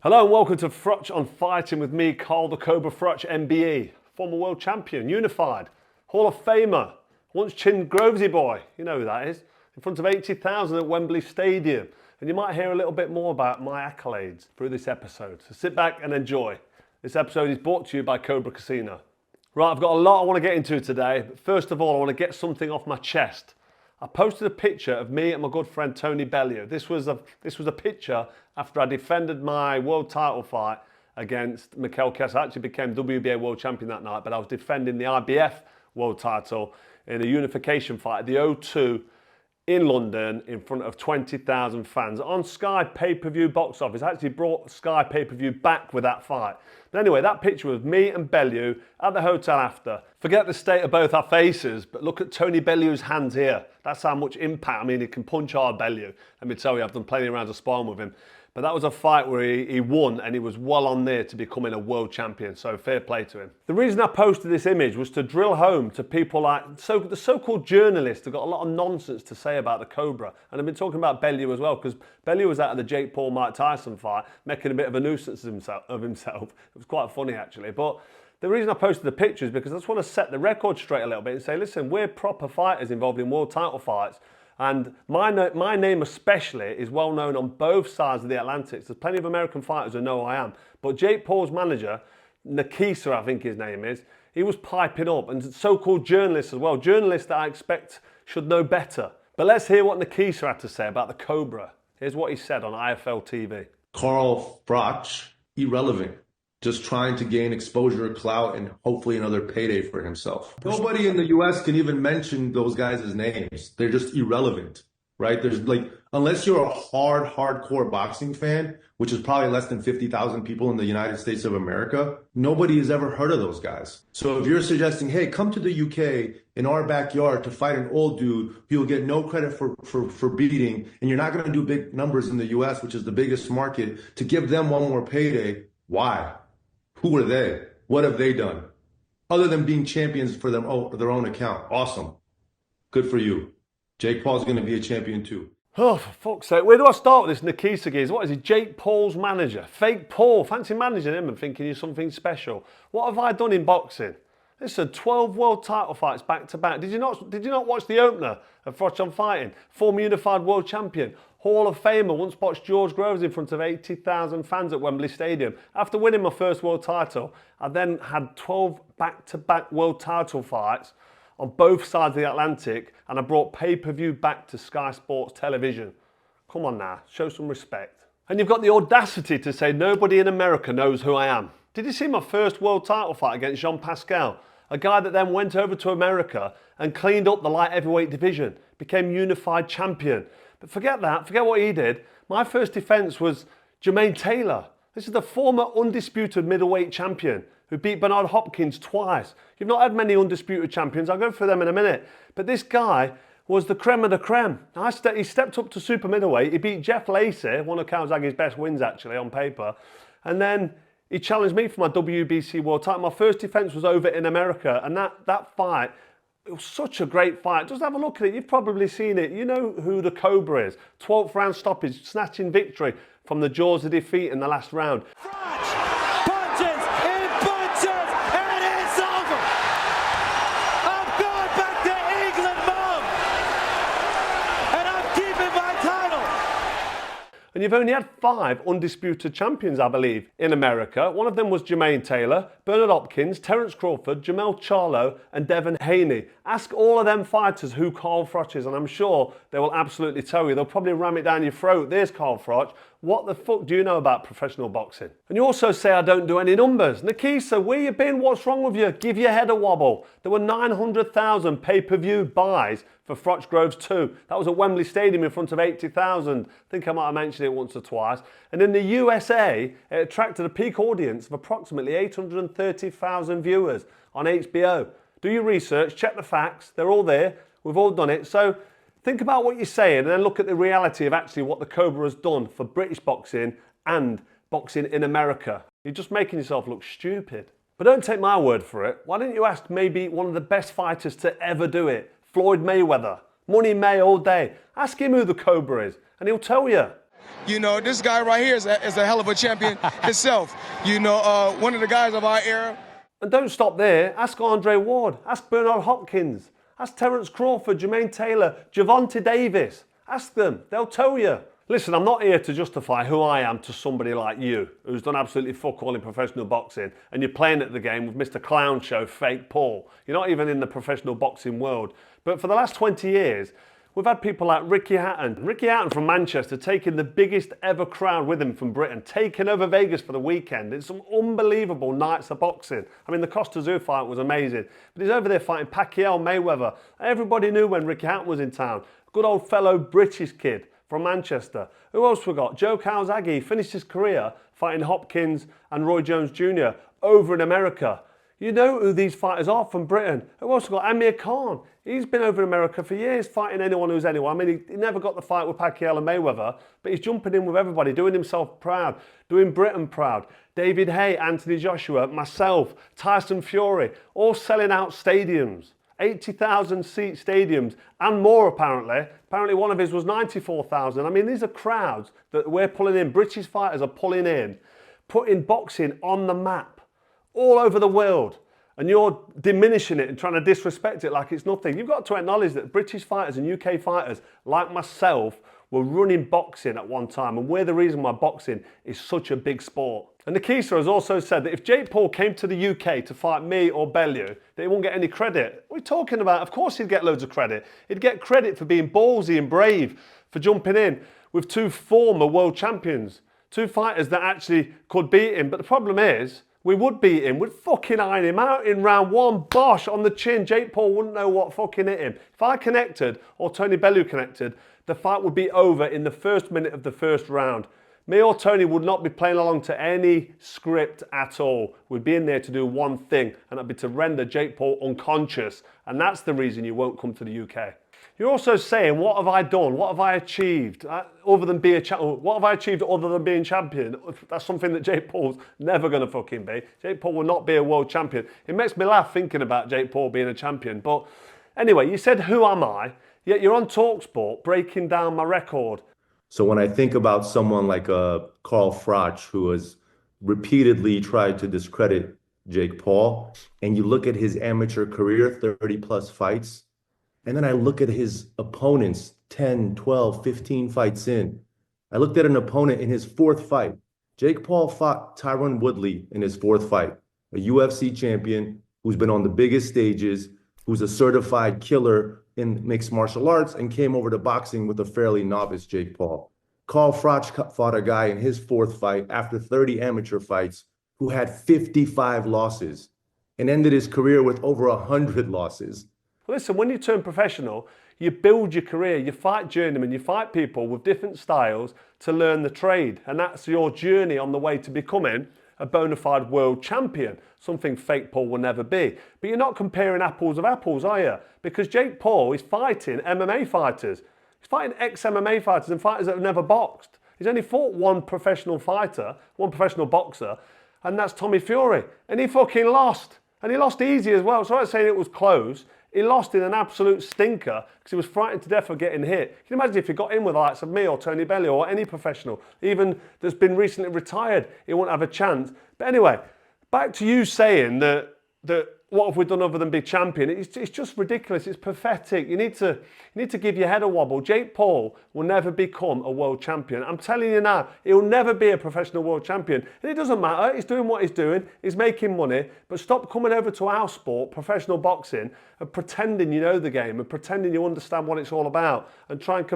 Hello and welcome to Froch on Fighting with me, Carl the Cobra Froch, MBE, former world champion, unified, Hall of Famer, once chinned Grovesy boy, you know who that is, in front of 80,000 at Wembley Stadium. And you might hear a little bit more about my accolades through this episode. So sit back and enjoy. This episode is brought to you by Cobra Casino. Right, I've got a lot I want to get into today, but first of all I want to get something off my chest. I posted a picture of me and my good friend Tony Bellew. This was a picture after I defended my world title fight against Mikel Kess. I actually became WBA world champion that night, but I was defending the IBF world title in a unification fight at the O2 in London in front of 20,000 fans on Sky pay-per-view box office. I actually brought Sky pay-per-view back with that fight. But anyway, that picture was me and Bellew at the hotel after. Forget the state of both our faces, but look at Tony Bellew's hands here. That's how much impact. I mean, he can punch hard, Bellew. Let me tell you, I've done plenty of rounds of sparring with him. But that was a fight where he won and he was well on there to becoming a world champion, so fair play to him. The reason I posted this image was to drill home to people like the so-called journalists who've got a lot of nonsense to say about the Cobra. And I've been talking about Bellew as well, because Bellew was out of the Jake Paul-Mike Tyson fight, making a bit of a nuisance of himself. It was quite funny actually. But the reason I posted the picture is because I just want to set the record straight a little bit and say, listen, we're proper fighters involved in world title fights. And my name especially is well known on both sides of the Atlantic. There's plenty of American fighters who know who I am. But Jake Paul's manager, Nakisa, I think his name is, he was piping up. And so-called journalists as well, journalists that I expect should know better. But let's hear what Nakisa had to say about the Cobra. Here's what he said on IFL TV. Carl Froch, irrelevant. Just trying to gain exposure, clout, and hopefully another payday for himself. Nobody in the US can even mention those guys' names. They're just irrelevant, right? There's unless you're a hardcore boxing fan, which is probably less than 50,000 people in the United States of America, nobody has ever heard of those guys. So if you're suggesting, hey, come to the UK in our backyard to fight an old dude who will get no credit for beating, and you're not going to do big numbers in the US, which is the biggest market, to give them one more payday, why? Who are they? What have they done? Other than being champions for their own account. Awesome. Good for you. Jake Paul's going to be a champion too. Oh, for fuck's sake. Where do I start with this Nakisa geez? What is he? Jake Paul's manager. Fake Paul. Fancy managing him and thinking he's something special. What have I done in boxing? Listen, 12 world title fights back to back. Did you not watch the opener of Froch on Fighting? Former unified world champion. Hall of Famer, once boxed George Groves in front of 80,000 fans at Wembley Stadium. After winning my first world title, I then had 12 back-to-back world title fights on both sides of the Atlantic, and I brought pay-per-view back to Sky Sports Television. Come on now, show some respect. And you've got the audacity to say nobody in America knows who I am. Did you see my first world title fight against Jean Pascal? A guy that then went over to America and cleaned up the light heavyweight division, became unified champion. But forget that, forget what he did. My first defence was Jermaine Taylor. This is the former undisputed middleweight champion who beat Bernard Hopkins twice. You've not had many undisputed champions, I'll go through them in a minute. But this guy was the creme of the creme. He stepped up to super middleweight, he beat Jeff Lacey, one of Kawasaki's best wins actually on paper, and then he challenged me for my WBC world title. My first defence was over in America, and that fight, it was such a great fight. Just have a look at it. You've probably seen it. You know who the Cobra is. 12th round stoppage, snatching victory from the jaws of defeat in the last round. Froch punches, and it's over. I'm going back to England, Mum, and I'm keeping my title. And you've only had 5 undisputed champions, I believe, in America. One of them was Jermaine Taylor, Bernard Hopkins, Terence Crawford, Jamel Charlo, and Devon Haney. Ask all of them fighters who Carl Froch is, and I'm sure they will absolutely tell you. They'll probably ram it down your throat. There's Carl Froch. What the fuck do you know about professional boxing? And you also say I don't do any numbers. Nakisa, where you been? What's wrong with you? Give your head a wobble. There were 900,000 pay-per-view buys for Froch Groves 2. That was at Wembley Stadium in front of 80,000. I think I might have mentioned it once or twice. And in the USA, it attracted a peak audience of approximately 830,000 viewers on HBO. Do your research, check the facts. They're all there. We've all done it. So think about what you're saying and then look at the reality of actually what the Cobra has done for British boxing and boxing in America. You're just making yourself look stupid. But don't take my word for it. Why don't you ask maybe one of the best fighters to ever do it? Floyd Mayweather. Money May all day. Ask him who the Cobra is and he'll tell you. You know, this guy right here is a hell of a champion himself. You know, one of the guys of our era. And don't stop there. Ask Andre Ward. Ask Bernard Hopkins. Ask Terence Crawford, Jermaine Taylor, Javonte Davis. Ask them. They'll tell you. Listen, I'm not here to justify who I am to somebody like you, who's done absolutely fuck all in professional boxing, and you're playing at the game with Mr. Clown Show, Fake Paul. You're not even in the professional boxing world. But for the last 20 years, we've had people like Ricky Hatton. Ricky Hatton from Manchester taking the biggest ever crowd with him from Britain, taking over Vegas for the weekend. It's some unbelievable nights of boxing. I mean, the Costa Zoo fight was amazing. But he's over there fighting Pacquiao, Mayweather. Everybody knew when Ricky Hatton was in town. Good old fellow British kid from Manchester. Who else we got? Joe Calzaghe finished his career fighting Hopkins and Roy Jones Jr. over in America. You know who these fighters are from Britain. Who else we got? Amir Khan. He's been over in America for years fighting anyone who's anyone. I mean, he never got the fight with Pacquiao and Mayweather, but he's jumping in with everybody, doing himself proud, doing Britain proud. David Hay, Anthony Joshua, myself, Tyson Fury, all selling out stadiums. 80,000 seat stadiums and more apparently. Apparently one of his was 94,000. I mean, these are crowds that we're pulling in. British fighters are pulling in, putting boxing on the map all over the world. And you're diminishing it and trying to disrespect it like it's nothing. You've got to acknowledge that British fighters and UK fighters like myself were running boxing at one time, and we're the reason why boxing is such a big sport. And Nakisa has also said that if Jake Paul came to the UK to fight me or Bellew, that he won't get any credit. What are we talking about? Of course he'd get loads of credit. He'd get credit for being ballsy and brave, for jumping in with two former world champions, two fighters that actually could beat him. But the problem is, we would beat him. We'd fucking iron him out in round one. Bosh, on the chin. Jake Paul wouldn't know what fucking hit him. If I connected, or Tony Bellew connected, the fight would be over in the first minute of the first round. Me or Tony would not be playing along to any script at all. We'd be in there to do one thing, and that'd be to render Jake Paul unconscious. And that's the reason you won't come to the UK. You're also saying, what have I done? What have I achieved other than being what have I achieved other than being champion? That's something that Jake Paul's never going to fucking be. Jake Paul will not be a world champion. It makes me laugh thinking about Jake Paul being a champion. But anyway, you said, who am I? Yet you're on TalkSport breaking down my record. So when I think about someone like Carl Froch, who has repeatedly tried to discredit Jake Paul, and you look at his amateur career, 30 plus fights, and then I look at his opponents, 10, 12, 15 fights in. I looked at an opponent in his fourth fight. Jake Paul fought Tyron Woodley in his fourth fight, a UFC champion who's been on the biggest stages, who's a certified killer in mixed martial arts, and came over to boxing with a fairly novice Jake Paul. Carl Froch fought a guy in his fourth fight after 30 amateur fights who had 55 losses and ended his career with over 100 losses. Listen, when you turn professional, you build your career, you fight journeymen, you fight people with different styles to learn the trade. And that's your journey on the way to becoming a bona fide world champion, something Fake Paul will never be. But you're not comparing apples with apples, are you? Because Jake Paul is fighting MMA fighters. He's fighting ex-MMA fighters and fighters that have never boxed. He's only fought one professional fighter, one professional boxer, and that's Tommy Fury. And he fucking lost. And he lost easy as well. So I'm not saying it was close. He lost in an absolute stinker because he was frightened to death of getting hit. Can you imagine if he got in with the likes of me or Tony Bellew or any professional, even that's been recently retired, he wouldn't have a chance. But anyway, back to you saying that what have we done other than be champion? It's just ridiculous. It's pathetic. You need to give your head a wobble. Jake Paul will never become a world champion. I'm telling you now, he'll never be a professional world champion. And it doesn't matter. He's doing what he's doing. He's making money. But stop coming over to our sport, professional boxing, and pretending you know the game and pretending you understand what it's all about, and try and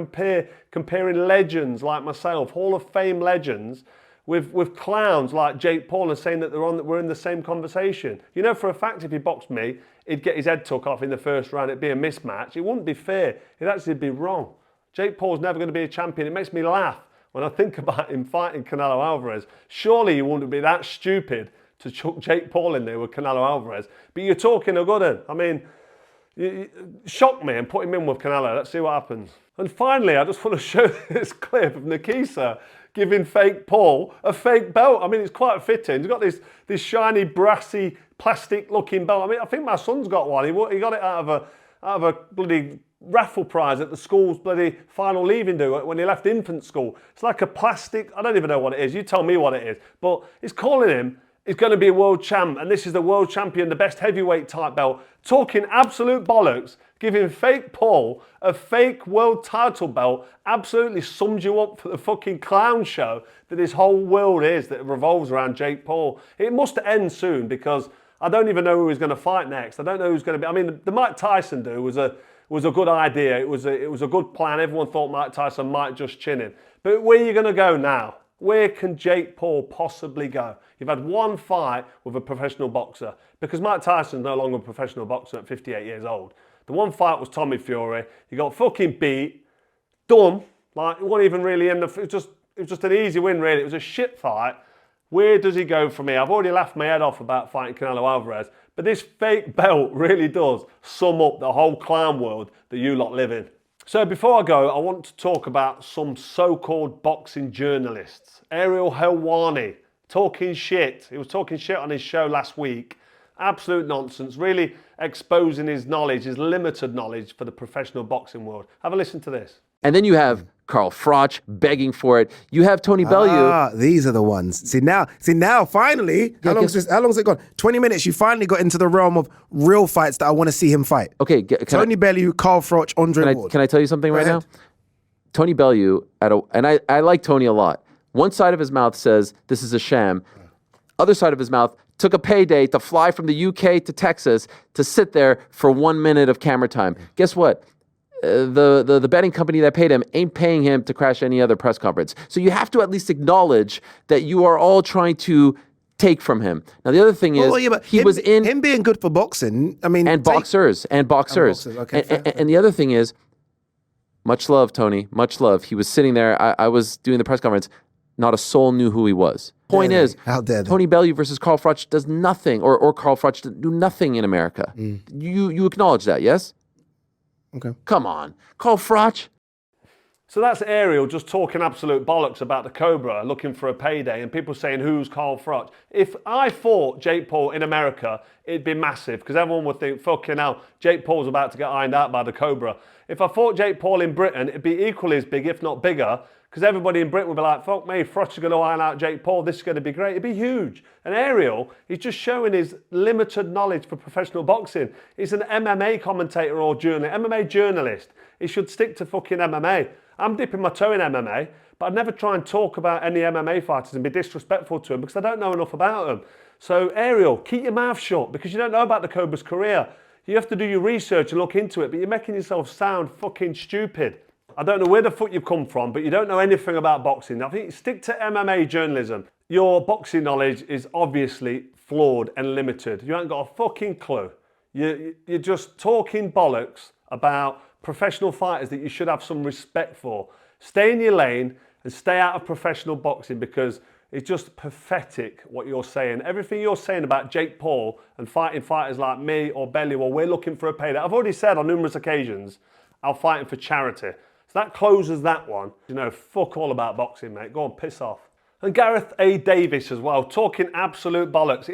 comparing legends like myself, Hall of Fame legends, with clowns like Jake Paul, and saying that we're in the same conversation. You know for a fact if he boxed me, he'd get his head took off in the first round. It'd be a mismatch. It wouldn't be fair. It'd actually be wrong. Jake Paul's never going to be a champion. It makes me laugh when I think about him fighting Canelo Alvarez. Surely you wouldn't be that stupid to chuck Jake Paul in there with Canelo Alvarez. But you're talking a good one. I mean, you shock me and put him in with Canelo. Let's see what happens. And finally, I just want to show this clip of Nakisa giving Fake Paul a fake belt. I mean, it's quite fitting. He's got this shiny, brassy, plastic-looking belt. I mean, I think my son's got one. He got it out of out of a bloody raffle prize at the school's bloody final leaving do when he left infant school. It's like a plastic, I don't even know what it is. You tell me what it is. But it's calling him, he's going to be a world champ, and this is the world champion, the best heavyweight type belt. Talking absolute bollocks, giving fake Paul a fake world title belt absolutely sums you up for the fucking clown show that this whole world is that revolves around Jake Paul. It must end soon because I don't even know who he's going to fight next. I don't know who's going to be. I mean, the Mike Tyson do was a good idea. It was a good plan. Everyone thought Mike Tyson might just chin him. But where are you going to go now? Where can Jake Paul possibly go? You've had one fight with a professional boxer because Mike Tyson's no longer a professional boxer at 58 years old. The one fight was Tommy Fury. He got fucking beat, done. Like, it wasn't even really in the. It was just an easy win, really. It was a shit fight. Where does he go from here? I've already laughed my head off about fighting Canelo Alvarez, but this fake belt really does sum up the whole clown world that you lot live in. So before I go, I want to talk about some so-called boxing journalists. Ariel Helwani, talking shit. He was talking shit on his show last week. Absolute nonsense, really exposing his knowledge, his limited knowledge for the professional boxing world. Have a listen to this. And then you have Carl Froch begging for it. You have Tony Bellew. Ah, these are the ones. See now, finally, how long's it gone? 20 minutes, you finally got into the realm of real fights that I want to see him fight. Okay, Tony Bellew, Carl Froch, Andre Ward. Can I tell you something right now? Tony Bellew, and I like Tony a lot. One side of his mouth says, this is a sham. Other side of his mouth took a payday to fly from the UK to Texas to sit there for 1 minute of camera time. Guess what? The betting company that paid him ain't paying him to crash any other press conference. So you have to at least acknowledge that you are all trying to take from him. Now the other thing is, him being good for boxing. I mean, boxers. Okay, and the other thing is, much love, Tony, much love. He was sitting there. I was doing the press conference. Not a soul knew who he was. Point is, Tony Bellew versus Carl Froch does nothing, or Carl Froch do nothing in America. You acknowledge that, yes? Okay. Come on. Carl Froch. So that's Ariel just talking absolute bollocks about the Cobra, looking for a payday, and people saying, who's Carl Froch? If I fought Jake Paul in America, it'd be massive, because everyone would think, fucking hell, Jake Paul's about to get ironed out by the Cobra. If I fought Jake Paul in Britain, it'd be equally as big, if not bigger, because everybody in Britain would be like, fuck me, Froch is going to iron out Jake Paul, this is going to be great. It'd be huge. And Ariel, he's just showing his limited knowledge for professional boxing. He's an MMA commentator or MMA journalist. He should stick to fucking MMA. I'm dipping my toe in MMA, but I'd never try and talk about any MMA fighters and be disrespectful to them because I don't know enough about them. So Ariel, keep your mouth shut because you don't know about the Cobra's career. You have to do your research and look into it, but you're making yourself sound fucking stupid. I don't know where the fuck you've come from, but you don't know anything about boxing. I think stick to MMA journalism. Your boxing knowledge is obviously flawed and limited. You haven't got a fucking clue. You're just talking bollocks about professional fighters that you should have some respect for. Stay in your lane and stay out of professional boxing because it's just pathetic what you're saying. Everything you're saying about Jake Paul and fighting fighters like me or Bellew or we're looking for a payday. I've already said on numerous occasions, I'll fight him for charity. So that closes that one. You know, fuck all about boxing, mate. Go on, piss off. And Gareth A. Davies as well, talking absolute bollocks.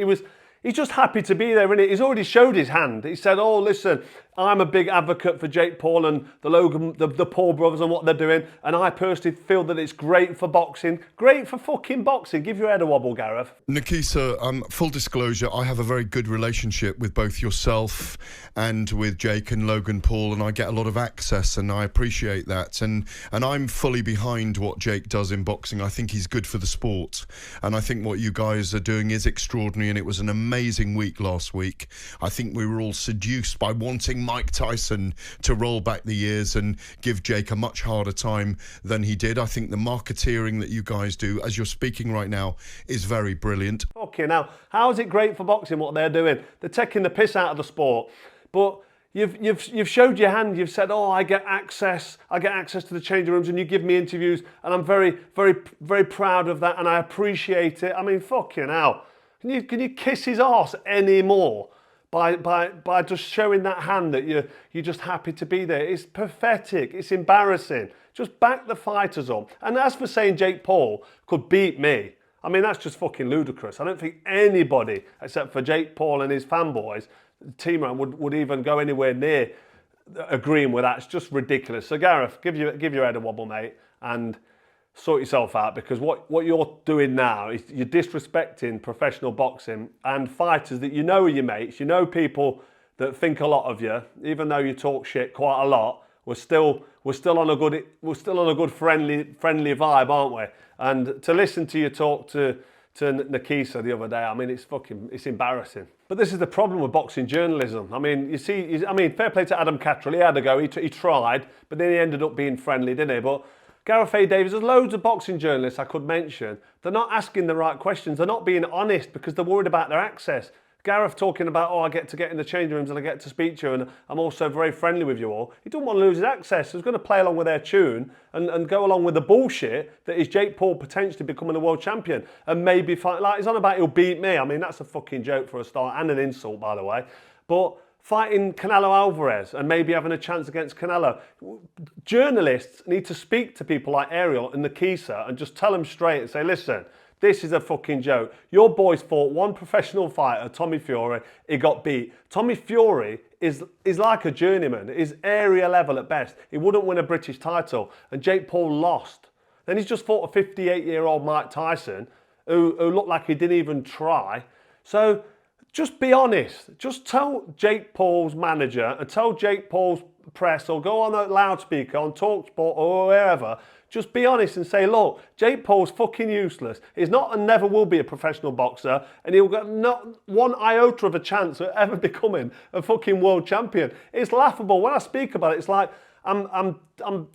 He's just happy to be there, isn't he? He's already showed his hand. He said, oh, listen, I'm a big advocate for Jake Paul and the Paul brothers and what they're doing. And I personally feel that it's great for boxing. Great for fucking boxing. Give your head a wobble, Gareth. Nakisa, full disclosure, I have a very good relationship with both yourself and with Jake and Logan Paul, and I get a lot of access, and I appreciate that. And I'm fully behind what Jake does in boxing. I think he's good for the sport. And I think what you guys are doing is extraordinary, and it was an amazing week last week. I think we were all seduced by wanting Mike Tyson to roll back the years and give Jake a much harder time than he did. I think the marketeering that you guys do, as you're speaking right now, is very brilliant. Okay, now, how is it great for boxing what they're doing? They're taking the piss out of the sport, but you've showed your hand. You've said, "Oh, I get access to the changing rooms, and you give me interviews, and I'm very, very, very proud of that, and I appreciate it." I mean, fucking hell, can you kiss his arse anymore by just showing that hand that you're just happy to be there? It's pathetic. It's embarrassing. Just back the fighters up. And as for saying Jake Paul could beat me, I mean, that's just fucking ludicrous. I don't think anybody except for Jake Paul and his fanboys, the team around, would even go anywhere near agreeing with that. It's just ridiculous. So Gareth, give your head a wobble, mate, and sort yourself out, because what you're doing now is you're disrespecting professional boxing and fighters that you know are your mates. You know, people that think a lot of you, even though you talk shit quite a lot. We're still on a good friendly vibe, aren't we? And to listen to you talk to Nakisa the other day, I mean, it's embarrassing. But this is the problem with boxing journalism. I mean, you see, fair play to Adam Cattrall. He had a go. He tried, but then he ended up being friendly, didn't he? But Gareth A. Davies, there's loads of boxing journalists I could mention. They're not asking the right questions. They're not being honest because they're worried about their access. Gareth talking about, I get to get in the changing rooms and I get to speak to you and I'm also very friendly with you all. He doesn't want to lose his access. He's going to play along with their tune and go along with the bullshit that is Jake Paul potentially becoming a world champion and maybe fight. Like, he's on about he'll beat me. I mean, that's a fucking joke for a start and an insult, by the way. But fighting Canelo Alvarez and maybe having a chance against Canelo. Journalists need to speak to people like Ariel and Nakisa and just tell them straight and say, listen, this is a fucking joke. Your boys fought one professional fighter, Tommy Fury. He got beat. Tommy Fury is like a journeyman. He's area level at best. He wouldn't win a British title. And Jake Paul lost. Then he's just fought a 58-year-old Mike Tyson who looked like he didn't even try. So just be honest. Just tell Jake Paul's manager and tell Jake Paul's press or go on a loudspeaker on TalkSport or wherever. Just be honest and say, look, Jake Paul's fucking useless. He's not and never will be a professional boxer, and he'll get not one iota of a chance of ever becoming a fucking world champion. It's laughable. When I speak about it, it's like I'm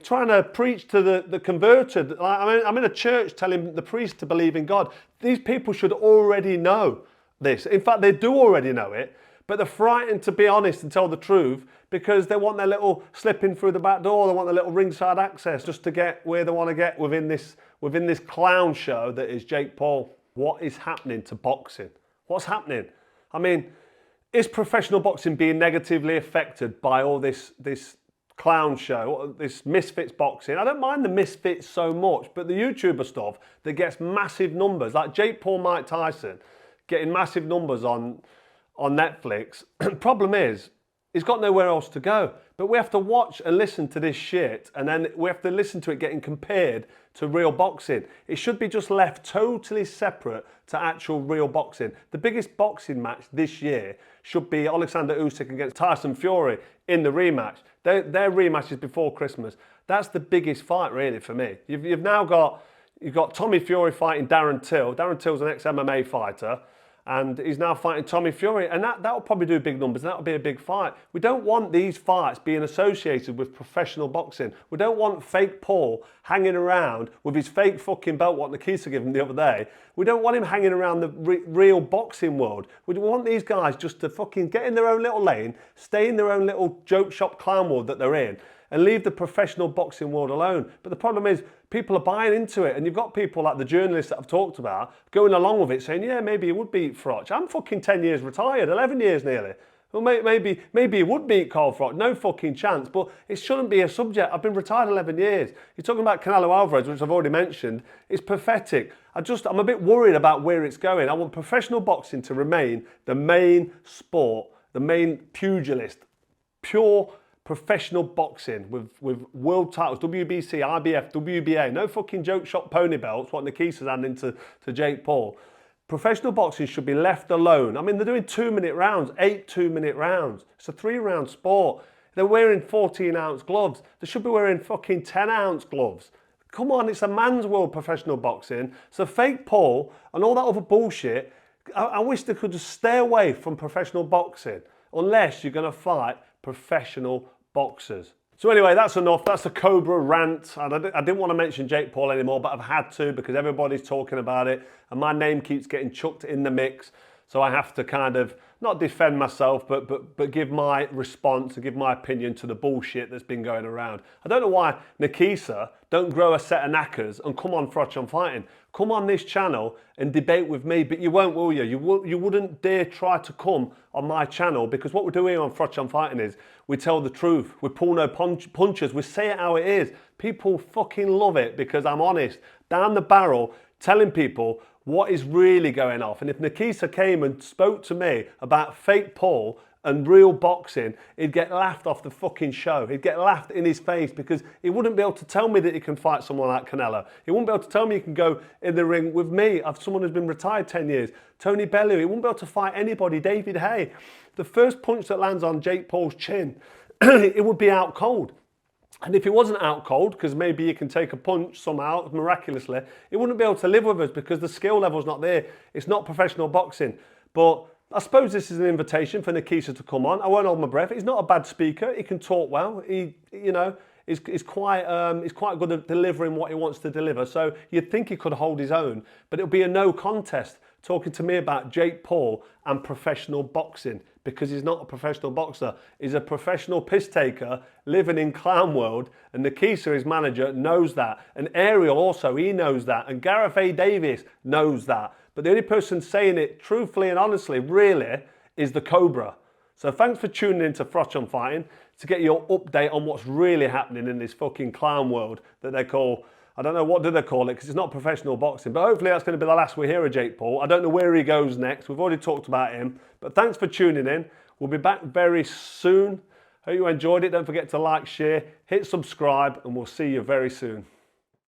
trying to preach to the converted. I'm in a church telling the priest to believe in God. These people should already know this. In fact, they do already know it, but they're frightened to be honest and tell the truth because they want their little slip in through the back door. They want their little ringside access just to get where they want to get within this clown show that is Jake Paul. What is happening to boxing? What's happening? I mean, is professional boxing being negatively affected by all this clown show, this misfits boxing? I don't mind the misfits so much, but the YouTuber stuff that gets massive numbers, like Jake Paul, Mike Tyson, getting massive numbers on Netflix. Problem is, he's got nowhere else to go. But we have to watch and listen to this shit, and then we have to listen to it getting compared to real boxing. It should be just left totally separate to actual real boxing. The biggest boxing match this year should be Alexander Usyk against Tyson Fury in the rematch. Their rematch is before Christmas. That's the biggest fight, really, for me. You've now got Tommy Fury fighting Darren Till. Darren Till's an ex-MMA fighter. And he's now fighting Tommy Fury, and that'll probably do big numbers, and that'll be a big fight. We don't want these fights being associated with professional boxing. We don't want fake Paul hanging around with his fake fucking belt, what Nakisa gave him the other day. We don't want him hanging around the real boxing world. We want these guys just to fucking get in their own little lane, stay in their own little joke shop clown world that they're in, and leave the professional boxing world alone. But the problem is, people are buying into it, and you've got people like the journalists that I've talked about going along with it, saying, yeah, maybe he would beat Froch. I'm fucking 10 years retired, 11 years nearly. Well, maybe he would beat Carl Froch. No fucking chance, but it shouldn't be a subject. I've been retired 11 years. You're talking about Canelo Alvarez, which I've already mentioned. It's pathetic. I'm a bit worried about where it's going. I want professional boxing to remain the main sport, the main pugilist, pure professional boxing with world titles, WBC, IBF, WBA, no fucking joke shop pony belts, what Nakisa's handing to Jake Paul. Professional boxing should be left alone. I mean, they're doing 2-minute rounds, 8 2-minute rounds. It's a 3-round sport. They're wearing 14-ounce gloves. They should be wearing fucking 10-ounce gloves. Come on, it's a man's world, professional boxing. So fake Paul and all that other bullshit, I wish they could just stay away from professional boxing unless you're going to fight professional boxers. So anyway, that's enough. That's a Cobra rant. And I didn't want to mention Jake Paul anymore, but I've had to because everybody's talking about it and my name keeps getting chucked in the mix. So I have to kind of not defend myself, but give my response and give my opinion to the bullshit that's been going around. I don't know why Nakisa don't grow a set of knackers and come on Froch on Fighting. Come on this channel and debate with me, but you won't, will you? You wouldn't dare try to come on my channel because what we're doing on Froch on Fighting is we tell the truth. We pull no punches. We say it how it is. People fucking love it because I'm honest, down the barrel, telling people what is really going off. And if Nakisa came and spoke to me about fake Paul and real boxing, he'd get laughed off the fucking show. He'd get laughed in his face because he wouldn't be able to tell me that he can fight someone like Canelo. He wouldn't be able to tell me he can go in the ring with me. I've someone who's been retired 10 years. Tony Bellew, he wouldn't be able to fight anybody. David Hay. The first punch that lands on Jake Paul's chin, it would be out cold. And if it wasn't out cold, because maybe you can take a punch somehow, miraculously, it wouldn't be able to live with us because the skill level's not there. It's not professional boxing. But I suppose this is an invitation for Nakisa to come on. I won't hold my breath. He's not a bad speaker. He can talk well. He, you know, is quite good at delivering what he wants to deliver. So you'd think he could hold his own, but it'll be a no contest talking to me about Jake Paul and professional boxing, because he's not a professional boxer. He's a professional piss taker living in clown world, and Nakisa, his manager, knows that. And Ariel also, he knows that. And Gareth Davies knows that. But the only person saying it truthfully and honestly, really, is the Cobra. So thanks for tuning in to Froch on Fighting to get your update on what's really happening in this fucking clown world that they call, I don't know, what do they call it, because it's not professional boxing. But hopefully that's going to be the last we hear of Jake Paul. I don't know where he goes next. We've already talked about him. But thanks for tuning in. We'll be back very soon. Hope you enjoyed it. Don't forget to like, share, hit subscribe, and we'll see you very soon.